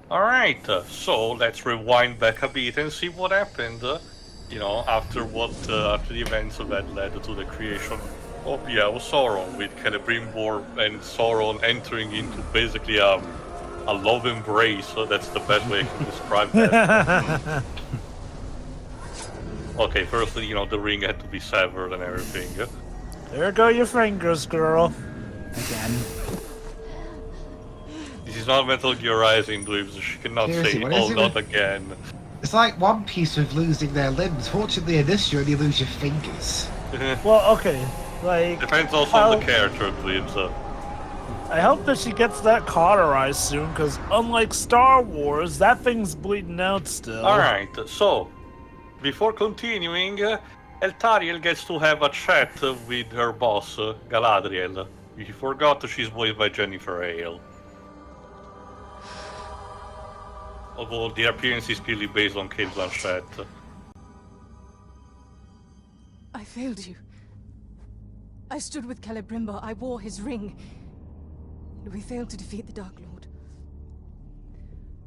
Alright, so let's rewind back a bit and see what happened, after after the events that led to the creation of Sauron, with Celebrimbor and Sauron entering into basically a love embrace. That's the best way I can describe that. Okay, first, the ring had to be severed and everything. There go your fingers, girl. Again. This is not Metal Gear Rising, Dweebs. She cannot Seriously, say, what oh, is it not with- again. It's like One Piece with losing their limbs. Fortunately, in this, you only lose your fingers. Well, okay. Like, Depends also on the character, Dweebs. I hope that she gets that cauterized soon, because unlike Star Wars, that thing's bleeding out still. Alright, so, before continuing, Elthariel gets to have a chat with her boss, Galadriel. You forgot she's voiced by Jennifer Hale. Although the appearance is clearly based on Kate Blanchett. I failed you. I stood with Celebrimbor, I wore his ring. And we failed to defeat the Dark Lord.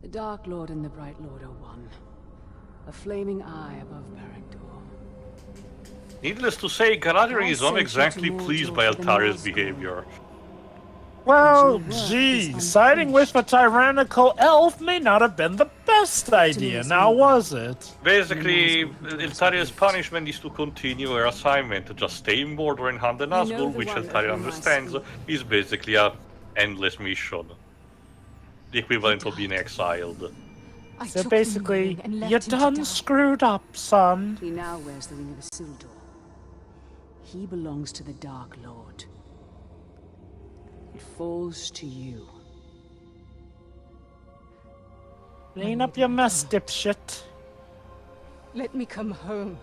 The Dark Lord and the Bright Lord are one. A flaming eye above Barad-dûr. Needless to say, Galadriel is not sent you exactly to pleased Mordor by for the Elthariel's Nazgul. behavior. Well, Your work gee, is siding with a unfinished. tyrannical elf may not have been the best idea, now was it? Basically, Elthariel's punishment is to continue her assignment, just stay in Mordor and hunt the know Nazgul, the which one Elthariel of whom I understands speak. is basically a endless mission. The equivalent of being exiled. I So took the basically, ring and left you him to done die. screwed up, son. He now wears the ring of Isildur. He belongs to the Dark Lord. It falls to you. Clean up your mess, dipshit. Let me come home.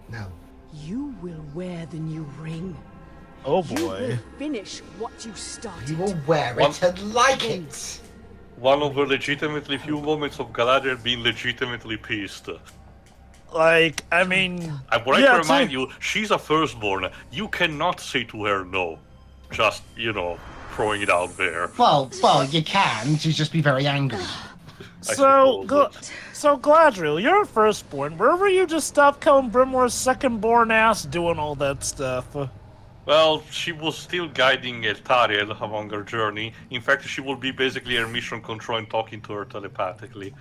No. You will wear the new ring. Oh You boy. will finish what you started. You will wear One- it and like it. One of the legitimately few moments of Galadriel being legitimately pissed. Like, I mean... I would like yeah, to remind to- you, she's a firstborn. You cannot say to her no. Just, throwing it out there. Well, you can. She'd just be very angry. So, suppose. so Galadriel, you're a firstborn. Where were you just stop calling Brimwar's secondborn ass doing all that stuff? Well, she was still guiding Elthariel along her journey. In fact, she will be basically her mission control and talking to her telepathically.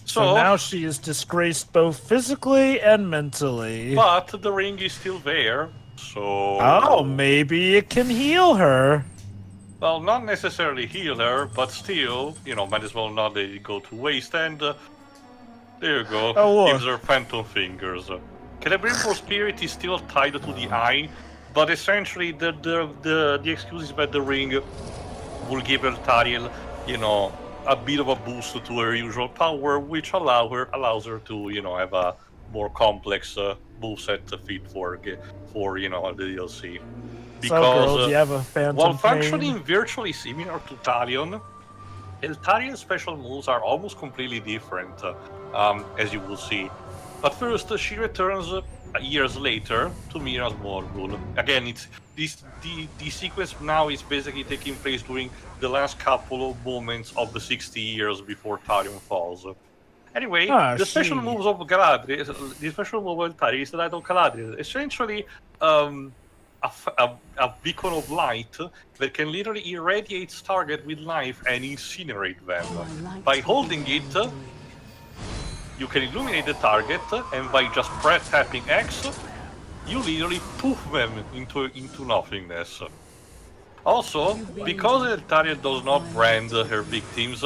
So now she is disgraced both physically and mentally. But the ring is still there, so... Oh, maybe it can heal her. Well, not necessarily heal her, but still, might as well not let it go to waste, and there you go, Oh, what? gives her phantom fingers. Celebrimbor's spirit is still tied to the eye, but essentially the excuse is that the ring will give Elthariel, a bit of a boost to her usual power, which allows her to, have a more complex moveset fit for the DLC. So, girl, do you have a phantom while pain? functioning virtually similar to Talion, Elthariel's special moves are almost completely different, as you will see. But first, she returns years later to Minas Morgul. Again, the sequence now is basically taking place during the last couple of moments of the 60 years before Talion falls. Anyway, the special she- moves of Galadriel, the special move of Elthariel is the Light of Galadriel. Essentially, a beacon of light that can literally irradiate target with life and incinerate them. By holding it, you can illuminate the target, and by just tapping X, you literally poof them into nothingness. Also, because Elthariel does not brand her victims,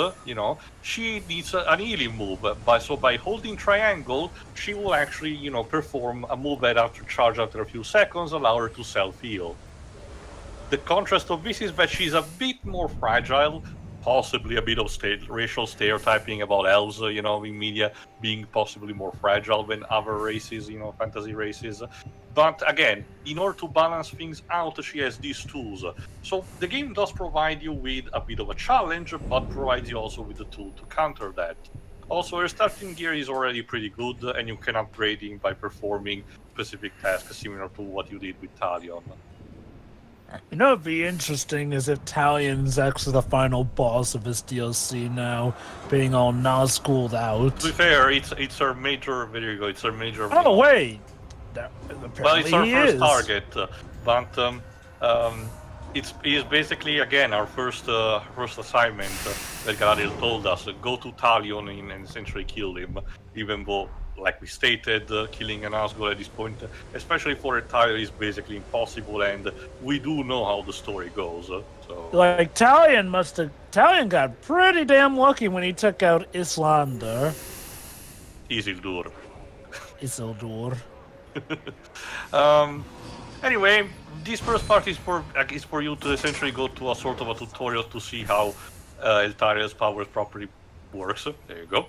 she needs an healing move. So by holding triangle, she will actually, perform a move that after charge after a few seconds allow her to self-heal. The contrast of this is that she's a bit more fragile, possibly a bit of racial stereotyping about elves, in media being possibly more fragile than other races, fantasy races. But again, in order to balance things out, she has these tools. So the game does provide you with a bit of a challenge, but provides you also with the tool to counter that. Also, her starting gear is already pretty good, and you can upgrade it by performing specific tasks similar to what you did with Talion. You know, it'd be interesting is if Talion's actually the final boss of his DLC now, being all Nazgul'd out. To be fair, it's our major. There you go. It's our major. Oh wait, Well, it's our he first is. target, but it's basically again our first assignment that Galadriel told us: go to Talion and essentially kill him. Even though, like we stated, killing an Nazgul at this point, especially for Elthariel, is basically impossible, and we do know how the story goes. So Like Talion got pretty damn lucky when he took out Islander. Isildur. Isildur. Anyway, this first part is for you to essentially go to a sort of a tutorial to see how Elthariel's powers properly works. There you go.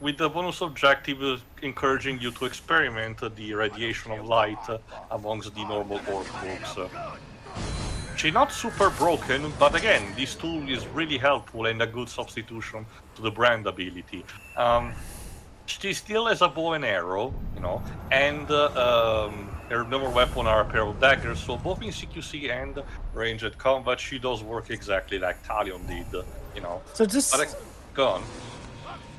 With the bonus objective encouraging you to experiment the radiation of light amongst the normal orcs. She's not super broken, but again, this tool is really helpful and a good substitution to the brand ability. She still has a bow and arrow, and her number weapon are a pair of daggers, so both in CQC and ranged combat, she does work exactly like Talion did, So just go on.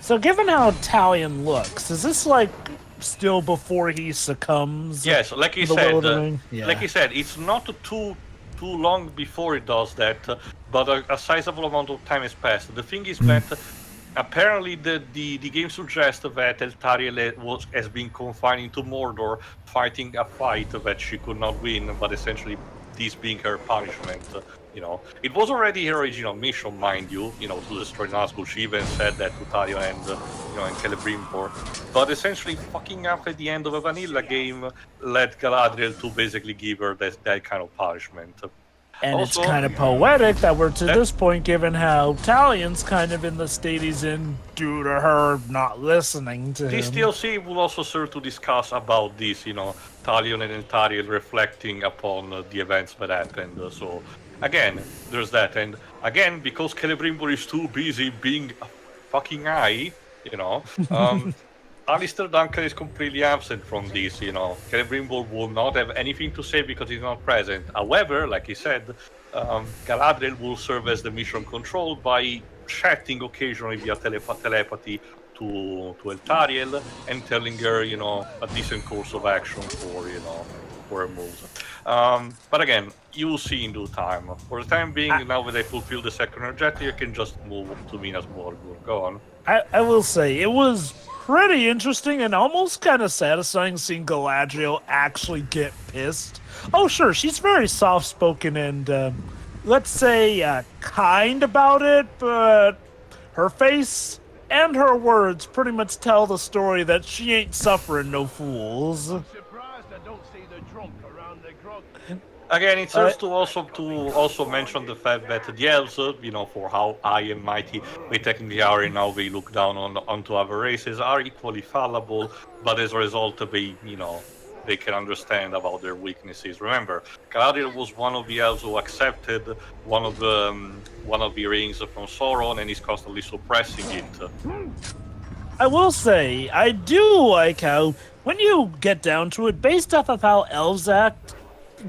So given how Talion looks, is this like still before he succumbs? Yes, like he the said, wildering? Yeah. like he said, it's not too long before it does that, but a sizable amount of time has passed. The thing is that apparently the game suggests that Elthariel has been confined into Mordor, fighting a fight that she could not win, but essentially this being her punishment. It was already her original mission, mind you, to destroy Nazgul. She even said that to Talion and Celebrimbor. But essentially, fucking up at the end of a vanilla game led Galadriel to basically give her that kind of punishment. And Also, it's kind of poetic that we're to this point, given how Talion's kind of in the state he's in due to her not listening to this him. DLC will also serve to discuss about this, Talion and Elthariel reflecting upon the events that happened. So, again, there's that. And again, because Celebrimbor is too busy being a fucking eye, Alistair Duncan is completely absent from this, Celebrimbor will not have anything to say because he's not present. However, like he said, Galadriel will serve as the mission control by chatting occasionally via telepathy to Elthariel and telling her, a decent course of action for her moves. But again, you will see in due time. For the time being, now that I fulfill the second objective, you can just move to Minas Morgul. Go on. I will say, it was pretty interesting and almost kind of satisfying seeing Galadriel actually get pissed. Oh, sure, she's very soft-spoken and, let's say, kind about it, but her face and her words pretty much tell the story that she ain't suffering no fools. Surprised I don't see the drunk around the grog. Again, it serves to also mention the fact that the elves, for how high and mighty they technically are and how they look down onto other races, are equally fallible, but as a result, they can understand about their weaknesses. Remember, Galadriel was one of the elves who accepted one of the rings from Sauron and is constantly suppressing it. I will say, I do like how, when you get down to it, based off of how elves act,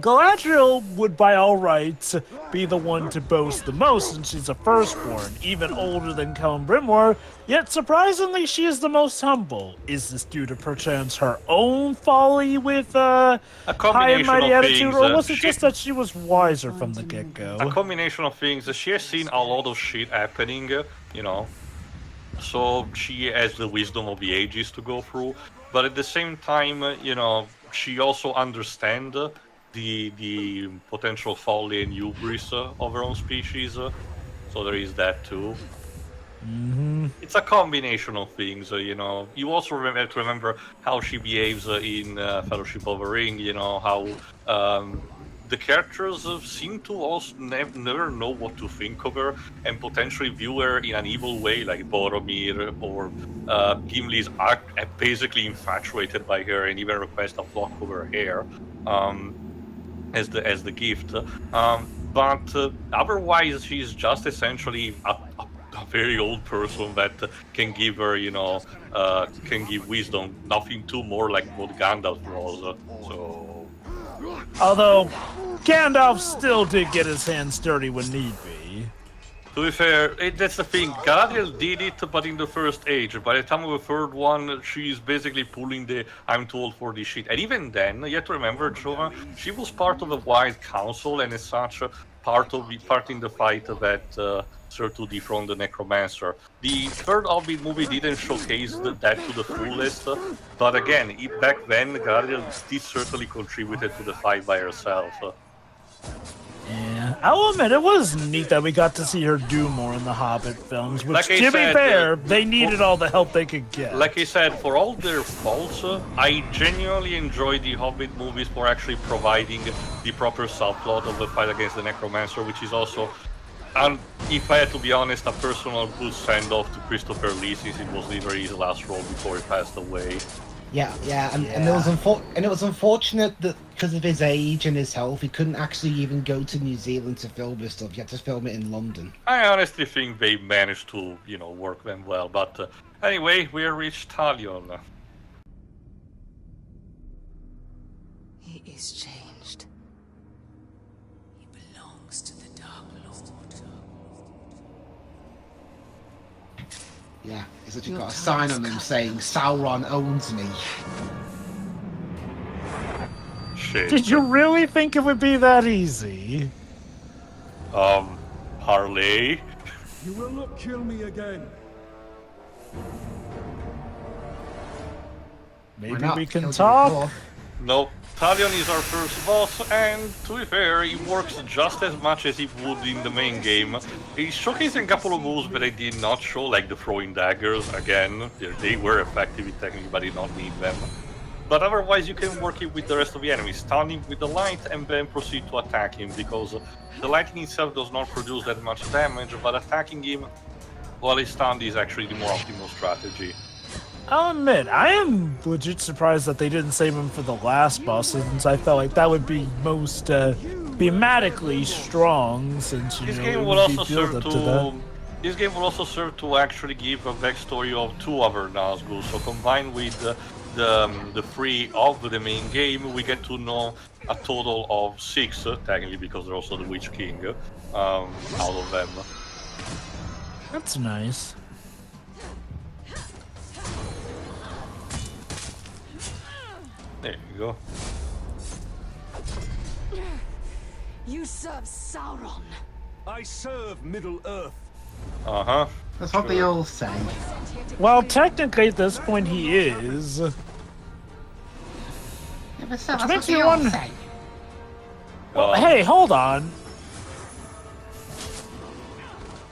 Galadriel would by all rights be the one to boast the most since she's a firstborn, even older than Celebrimbor, yet surprisingly she is the most humble. Is this due to perchance her own folly with high and mighty attitude, or was it just that she was wiser from the get-go? A combination of things. She has seen a lot of shit happening, so she has the wisdom of the ages to go through, but at the same time, she also understands the potential folly and hubris of her own species, so there is that too. It's a combination of things, You also have to remember how she behaves in Fellowship of the Ring, how the characters seem to also never know what to think of her and potentially view her in an evil way, like Boromir or Gimli's basically infatuated by her and even request a flock of her hair. As the gift, but otherwise she's just essentially a very old person that can give her, can give wisdom. Nothing too more like what Gandalf was. So Although, Gandalf still did get his hands dirty when need be. To be fair, that's the thing. Galadriel did it, but in the first age. By the time of the third one, she's basically pulling the "I'm too old for this shit." And even then, you have to remember, Jova, she was part of the White Council, and as such, part in the fight that served to dethrone the Necromancer. The third Hobbit movie didn't showcase that to the fullest, but again, back then, Galadriel did certainly contributed to the fight by herself. Yeah, I'll admit it was neat that we got to see her do more in the Hobbit films. Which, Like I to be said, fair, they needed all the help they could get. Like I said, for all their faults, I genuinely enjoy the Hobbit movies for actually providing the proper subplot of the fight against the Necromancer, which is also, if I had to be honest, a personal good send-off to Christopher Lee, since it was literally his last role before he passed away. And it was unfortunate that because of his age and his health, he couldn't actually even go to New Zealand to film this stuff. He had to film it in London. I honestly think they managed to, work them well. But anyway, we reached Talion. He is changed. He belongs to the Dark Lord. Yeah, he's actually got a sign on him saying Sauron owns me. Shit. Did you really think it would be that easy? Harley? You will not kill me again. Maybe not? we can Killed you talk. before. No, Talion is our first boss, and to be fair, he works just as much as he would in the main game. He's showcasing a couple of moves that I did not show, like the throwing daggers. Again, they were effective technically, but did not need them. But otherwise, you can work it with the rest of the enemies, stun him with the light, and then proceed to attack him, because the lightning itself does not produce that much damage, but attacking him while he's stunned is actually the more optimal strategy. I'll admit, I am legit surprised that they didn't save him for the last boss, since I felt like that would be most thematically strong, since This it game would will be also built serve up to that. This game will also serve to actually give a backstory of 2 other Nazgul. So combined with the 3 of the main game, we get to know a total of 6, technically, because there's also the Witch King out of them. That's nice. There you go. You serve Sauron. I serve Middle-earth. Uh-huh. That's what they all say. Well, technically at this point he is. Yeah, but still, that's makes what they you all wonder- say. Well, hey, hold on.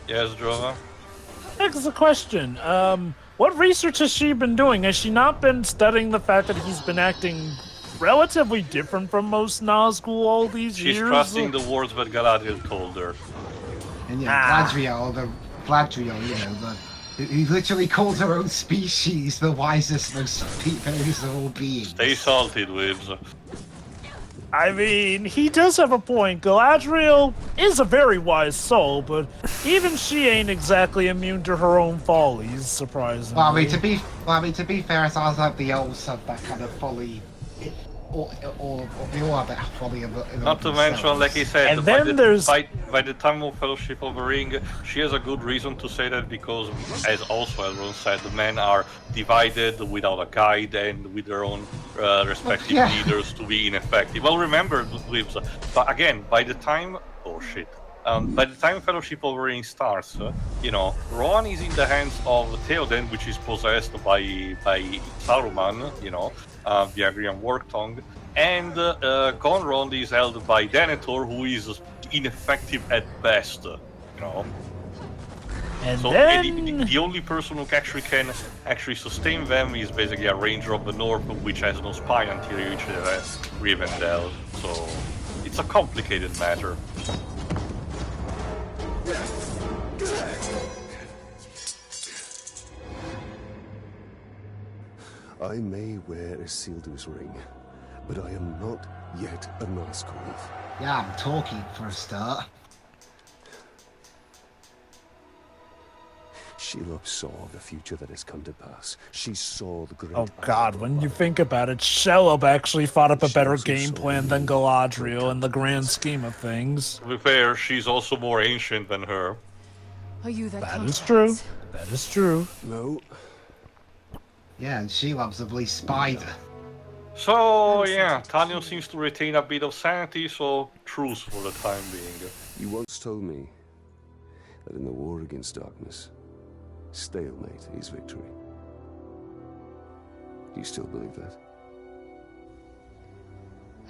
Yes, Drova? Here's the question. What research has she been doing? Has she not been studying the fact that he's been acting relatively different from most Nazgul all these years? She's trusting the words that Galadriel told her. And Galadriel, he literally calls her own species the wisest, most various of all beings. Stay salted, Wibbs. I mean, he does have a point. Galadriel is a very wise soul, but even she ain't exactly immune to her own follies, surprisingly. Well, I mean, to be fair, it sounds like the elves have that kind of folly, or they all have that folly of Not to mention, like I said, And then there's- by the time of Fellowship of the Ring, she has a good reason to say that, because, as also Elrond said, the men are divided without a guide and with their own respective leaders to be ineffective. Well, remember, Wibbs, but again, by the time... Oh, shit. By the time Fellowship of the Ring starts, Rohan is in the hands of Theoden, which is possessed by Saruman, the Agrian Wartongue, and Conrond is held by Denethor, who is ineffective at best, And So then... the only person who actually can sustain them is basically a Ranger of the North, which has no spine until you reach Rivendell. So it's a complicated matter. I may wear Isildur's ring, but I am not yet a Nazgul. Yeah, I'm talking for a start. Shelob saw the future that has come to pass. She saw the great... Oh god, when you think about it, Shelob actually thought up a better game plan than Galadriel in the grand scheme of things. To be fair, she's also more ancient than her. Are you that That is contact? true. That is true. No. Yeah, and Shelob's a bloody spider. So, yeah, Talion seems to retain a bit of sanity, so truce for the time being. You once told me that in the war against darkness, stalemate is victory. Do you still believe that?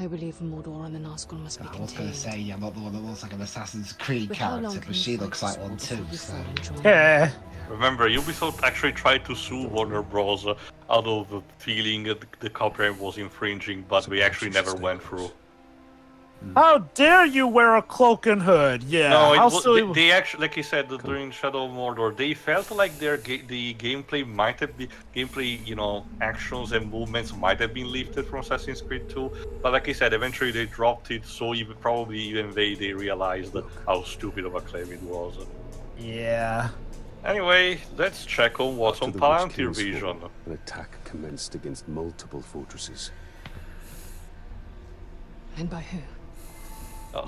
I believe Mordor and the Nazgul must be I was going to contained. say, I'm not the one that looks like an Assassin's Creed But how long character, can but you she fight looks like this one war too, before so... Sauron joins? Yeah. Remember, Ubisoft actually tried to sue Warner Bros. Out of the feeling that the copyright was infringing, but we actually never went through. How dare you wear a cloak and hood? Yeah. No, how they, they actually, like I said, during Shadow of Mordor, they felt like their the gameplay might have been actions and movements might have been lifted from Assassin's Creed 2. But like I said, eventually they dropped it, so probably even they realized how stupid of a claim it was. Yeah. Anyway, let's check on what's on After the Palantir Witch King's Vision. fall, an attack commenced against multiple fortresses. And by who?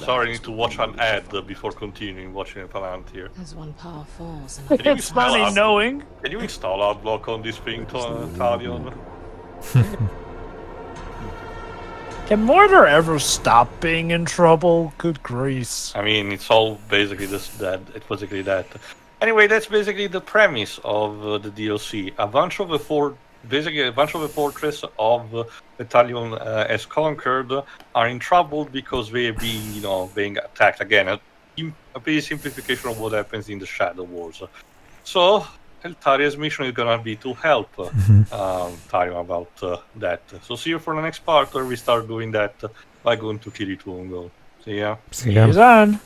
Sorry, I need to watch an ad before continuing watching Palantir. As one power falls, another Can you It's funny install knowing. Can you install Adblock on this thing, Talion? Can Mordor ever stop being in trouble? Good grace. I mean, it's all basically It's basically that. Anyway, that's basically the premise of the DLC. A bunch of the fortress of the Talion has conquered are in trouble because they have been, being attacked again. A big simplification of what happens in the Shadow Wars. So, Elthariel's mission is gonna be to help Talion about that. So see you for the next part where we start doing that by going to Kiritungo. See ya. See ya. He's on.